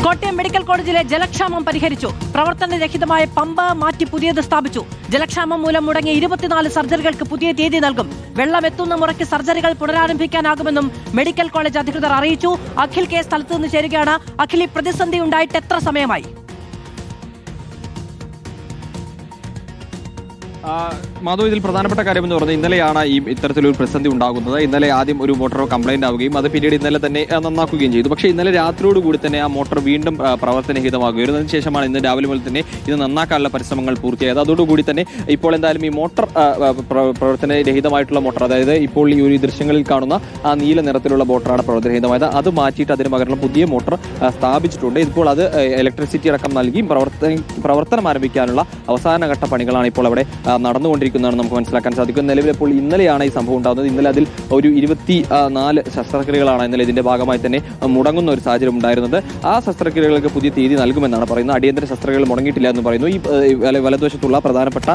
Kottayam medical കോളേജിലെ ജലക്ഷാമം പരിഹരിച്ചു. പ്രവർത്തനരഹിതമായ പമ്പ മാറ്റി പുതിയത് സ്ഥാപിച്ചു. ജലക്ഷാമം മൂലം മുടങ്ങിയ 24 സർജറികൾക്ക് പുതിയ തീയതി നൽകും. വെള്ളം എത്തുന്ന മുറയ്ക്ക് സർജറികൾ പുനരാരംഭിക്കാനാകുമെന്നും മെഡിക്കൽ കോളേജ് അധികൃതർ അറിയിച്ചു. അഖിൽ കെ സ്ഥലത്ത് നിന്ന് ചേരുകയാണ്. അഖിൽ, ഈ പ്രതിസന്ധി ഉണ്ടായിട്ട് എത്ര സമയമായി? മാധവ്, ഇതിൽ പ്രധാനപ്പെട്ട കാര്യമെന്ന് പറഞ്ഞാൽ ഇന്നലെയാണ് ഇത്തരത്തിലൊരു പ്രതിസന്ധി ഉണ്ടാകുന്നത്. ഇന്നലെ ആദ്യം ഒരു മോട്ടോർ കംപ്ലൈന്റ് ആവുകയും അത് പിന്നീട് ഇന്നലെ തന്നെ നന്നാക്കുകയും ചെയ്തു. പക്ഷേ ഇന്നലെ രാത്രിയോടുകൂടി തന്നെ ആ മോട്ടോർ വീണ്ടും പ്രവർത്തനരഹിതമാകുകയും അതിനുശേഷമാണ് ഇന്ന് രാവിലെ മുതൽ തന്നെ ഇത് നന്നാക്കാനുള്ള പരിശ്രമങ്ങൾ പൂർത്തിയായത്. അതോടുകൂടി തന്നെ ഇപ്പോൾ എന്തായാലും ഈ മോട്ടോർ പ്രവർത്തനരഹിതമായിട്ടുള്ള മോട്ടോർ, അതായത് ഇപ്പോൾ ഈ ഒരു ദൃശ്യങ്ങളിൽ കാണുന്ന ആ നീല നിറത്തിലുള്ള മോട്ടറാണ് പ്രവർത്തനരഹിതമായത്. അത് മാറ്റിയിട്ട് അതിന് പകരം പുതിയ മോട്ടോർ സ്ഥാപിച്ചിട്ടുണ്ട്. ഇപ്പോൾ അത് ഇലക്ട്രിസിറ്റി അടക്കം നൽകി പ്രവർത്തനം ആരംഭിക്കാനുള്ള അവസാനഘട്ട പണികളാണ് ഇപ്പോൾ അവിടെ നടന്നുകൊണ്ടിരിക്കുന്നതാണ് നമുക്ക് മനസ്സിലാക്കാൻ സാധിക്കും. നിലവിൽ ഇപ്പോൾ ഇന്നലെയാണ് ഈ സംഭവം ഉണ്ടാകുന്നത്. ഇന്നലെ അതിൽ ഒരു 24 ശസ്ത്രക്രിയകളാണ് ഇന്നലെ ഇതിന്റെ ഭാഗമായി തന്നെ മുടങ്ങുന്ന ഒരു സാഹചര്യം ഉണ്ടായിരുന്നത്. ആ ശസ്ത്രക്രിയകൾക്ക് പുതിയ തീയതി നൽകുമെന്നാണ് പറയുന്നത്. അടിയന്തര ശസ്ത്രക്രിയകൾ മുടങ്ങിയിട്ടില്ല എന്ന് പറയുന്നു. ഈ വലതുവശത്തുള്ള പ്രധാനപ്പെട്ട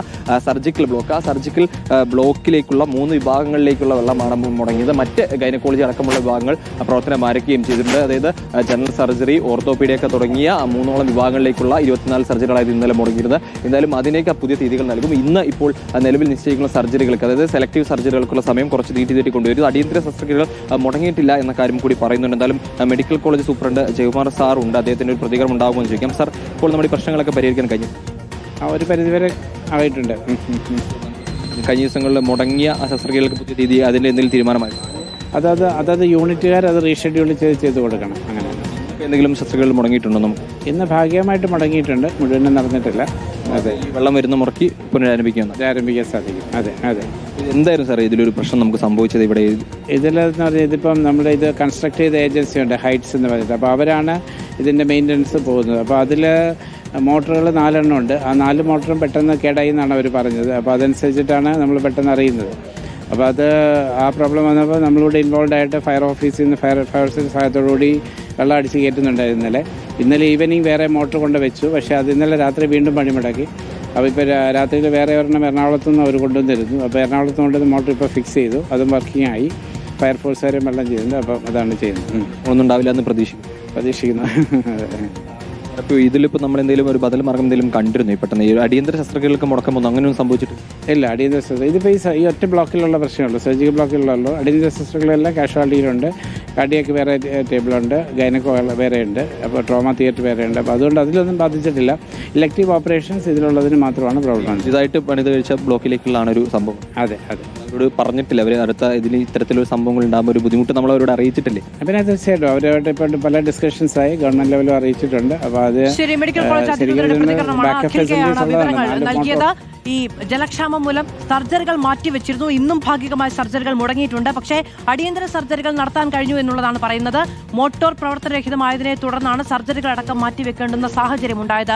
സർജിക്കൽ ബ്ലോക്ക്, ആ സർജിക്കൽ ബ്ലോക്കിലേക്കുള്ള 3 വിഭാഗങ്ങളിലേക്കുള്ള വെള്ളമാണ് മുടങ്ങിയത്. മറ്റ് ഗൈനക്കോളജി അടക്കമുള്ള വിഭാഗങ്ങൾ പ്രവർത്തനം ആരംഭിക്കുകയും ചെയ്തിട്ടുണ്ട്. അതായത് ജനറൽ സർജറി, ഓർത്തോപീഡിയൊക്കെ തുടങ്ങിയ 3ഓളം വിഭാഗങ്ങളിലേക്കുള്ള 24 സർജറികളായിരുന്നു ഇന്നലെ മുടങ്ങിയിരുന്നത്. എന്തായാലും അതിനേക്ക് പുതിയ തീയതികൾ നൽകും. ഇന്ന് ഇപ്പോൾ നിലവിൽ നിശ്ചയിക്കുന്ന സർജറികൾക്ക്, അതായത് സെലക്ടീവ് സർജറികൾക്കുള്ള സമയം കുറച്ച് നീട്ടി കൊണ്ടുവരും. അടിയന്തര ശസ്ത്രക്രിയകൾ മുടങ്ങിയിട്ടില്ല എന്ന കാര്യം കൂടി പറയുന്നുണ്ട്. എന്തായാലും medical college superintendent Jayakumar sir ഉണ്ട്. അദ്ദേഹത്തിന് ഒരു പ്രതികരണം ഉണ്ടാകുമെന്ന് ചോദിക്കാം. സാർ, ഇപ്പോൾ നമ്മുടെ ഈ പ്രശ്നങ്ങളൊക്കെ പരിഹരിക്കാൻ കഴിഞ്ഞു? ഒരു പരിധിവരെ ആയിട്ടുണ്ട്. കഴിഞ്ഞ ദിവസങ്ങളിൽ മുടങ്ങിയ ശസ്ത്രക്രിയകൾക്ക് പുതിയ തീയതി അതിൻ്റെ എന്തെങ്കിലും തീരുമാനമായി? അതത് യൂണിറ്റുകാർ അത് റീഷെഡ്യൂൾ ചെയ്ത് കൊടുക്കണം. അങ്ങനെ എന്തെങ്കിലും ശസ്ത്രക്രിയകൾ മുടങ്ങിയിട്ടുണ്ടോ? നമുക്ക് ഇന്ന് ഭാഗികമായിട്ട് മുടങ്ങിയിട്ടുണ്ട്, മുഴുവനും നടന്നിട്ടില്ല. അതെ, വെള്ളം വരുന്ന മുറയ്ക്ക് ആരംഭിക്കാൻ സാധിക്കും. അതെ. എന്തായിരുന്നു സാർ ഇതിലൊരു പ്രശ്നം നമുക്ക് സംഭവിച്ചത്? ഇവിടെ ഇതിലെന്ന് പറഞ്ഞാൽ ഇതിപ്പം നമ്മുടെ ഇത് കൺസ്ട്രക്ട് ചെയ്ത ഏജൻസി ഉണ്ട്, ഹൈറ്റ്സ് എന്ന് പറയുന്നത്. അപ്പോൾ അവരാണ് ഇതിൻ്റെ മെയിൻ്റനൻസ് പോകുന്നത്. അപ്പോൾ അതിൽ മോട്ടറുകൾ 4 എണ്ണം ഉണ്ട്. ആ 4 മോട്ടറും പെട്ടെന്ന് കേടായി എന്നാണ് അവർ പറഞ്ഞത്. അപ്പോൾ അതനുസരിച്ചിട്ടാണ് നമ്മൾ പെട്ടെന്ന് അറിയുന്നത്. അപ്പോൾ ആ പ്രോബ്ലം വന്നപ്പോൾ നമ്മളിവിടെ ഇൻവോൾവ് ആയിട്ട് ഫയർ ഓഫീസിൽ നിന്ന് ഫയർ സഹായത്തോടുകൂടി വെള്ളം അടിച്ച് കയറ്റുന്നുണ്ടായിരുന്നു. ഇന്നലെ ഈവനിങ് വേറെ മോട്ടർ കൊണ്ട് വെച്ചു. പക്ഷേ അത് ഇന്നലെ രാത്രി വീണ്ടും പണിമുടക്കി. അപ്പോൾ ഇപ്പോൾ രാത്രിയിൽ വേറെ ഒരെണ്ണം എറണാകുളത്തു നിന്ന് അവർ കൊണ്ടുവന്നിരുന്നു. അപ്പോൾ എറണാകുളത്ത് കൊണ്ടുവന്ന് മോട്ടർ ഇപ്പോൾ ഫിക്സ് ചെയ്തു. അതും വർക്കിംഗ് ആയി. ഫയർഫോഴ്സുകാരും വെള്ളം ചെയ്യുന്നുണ്ട്. അപ്പോൾ അതാണ് ചെയ്യുന്നത്. ഒന്നും ഉണ്ടാവില്ല എന്ന് പ്രതീക്ഷിക്കുന്നു. അപ്പോൾ ഇതിലിപ്പോൾ നമ്മൾ എന്തെങ്കിലും ഒരു ബദൽ മാർഗം എന്തെങ്കിലും കണ്ടിരുന്നു? പെട്ടെന്ന് ഈ അടിയന്തര ശസ്ത്രക്രിയകൾക്ക് മുടക്കം വന്നു അങ്ങനെയൊന്നും സംഭവിച്ചിട്ടില്ല? ഇല്ല, അടിയന്തര ശസ്ത്രക്രിയ ഇതിപ്പോൾ ഈ ഒറ്റ ബ്ലോക്കിലുള്ള പ്രശ്നമുള്ളൂ, സർജിക്കൽ ബ്ലോക്കിലുള്ളൂ. അടിയന്തര ശസ്ത്രക്രിയകളെല്ലാം കാഷ്വാലിറ്റിയിലുണ്ട്. കാർഡിയാക്ക് വേറെ ടേബിളുണ്ട്, ഗൈനക്കോ വേറെ ഉണ്ട്, അപ്പോൾ ട്രോമ തിയേറ്റർ വേറെ ഉണ്ട്. അപ്പോൾ അതുകൊണ്ട് അതിലൊന്നും ബാധിച്ചിട്ടില്ല. ഇലക്ടീവ് ഓപ്പറേഷൻസ് ഇതിലുള്ളതിന് മാത്രമാണ് പ്രോബ്ലം. ഇതായിട്ട് പണിത് കഴിച്ച ബ്ലോക്കിലേക്കുള്ളതാണ് ഒരു സംഭവം. അതെ. അവരോട് പറഞ്ഞിട്ടില്ല അവർ അടുത്ത ഇതിന് ഇത്തരത്തിലൊരു സംഭവങ്ങൾ ഉണ്ടാകുമ്പോൾ ഒരു ബുദ്ധിമുട്ട് നമ്മൾ അവരോട് അറിയിച്ചിട്ടില്ലേ? പിന്നെ തീർച്ചയായിട്ടും അവരോട് ഇപ്പോൾ പല ഡിസ്കഷൻസ് ആയി, ഗവൺമെന്റ് ലെവലും അറിയിച്ചിട്ടുണ്ട്. അപ്പോൾ അത് മെഡിക്കൽ കോളേജ് അധികൃതരുടെ പ്രതികരണമാണ് നൽകിയത്. ഈ ജലക്ഷാമം മൂലം സർജറികൾ മാറ്റിവെച്ചിരുന്നു. ഇന്നും ഭാഗികമായ സർജറികൾ മുടങ്ങിയിട്ടുണ്ട്. പക്ഷേ അടിയന്തര സർജറികൾ നടത്താൻ കഴിഞ്ഞു എന്നുള്ളതാണ് പറയുന്നത്. മോട്ടോർ പ്രവർത്തനരഹിതമായതിനെ തുടർന്നാണ് സർജറികൾ അടക്കം മാറ്റിവെക്കേണ്ടുന്ന സാഹചര്യം ഉണ്ടായത്.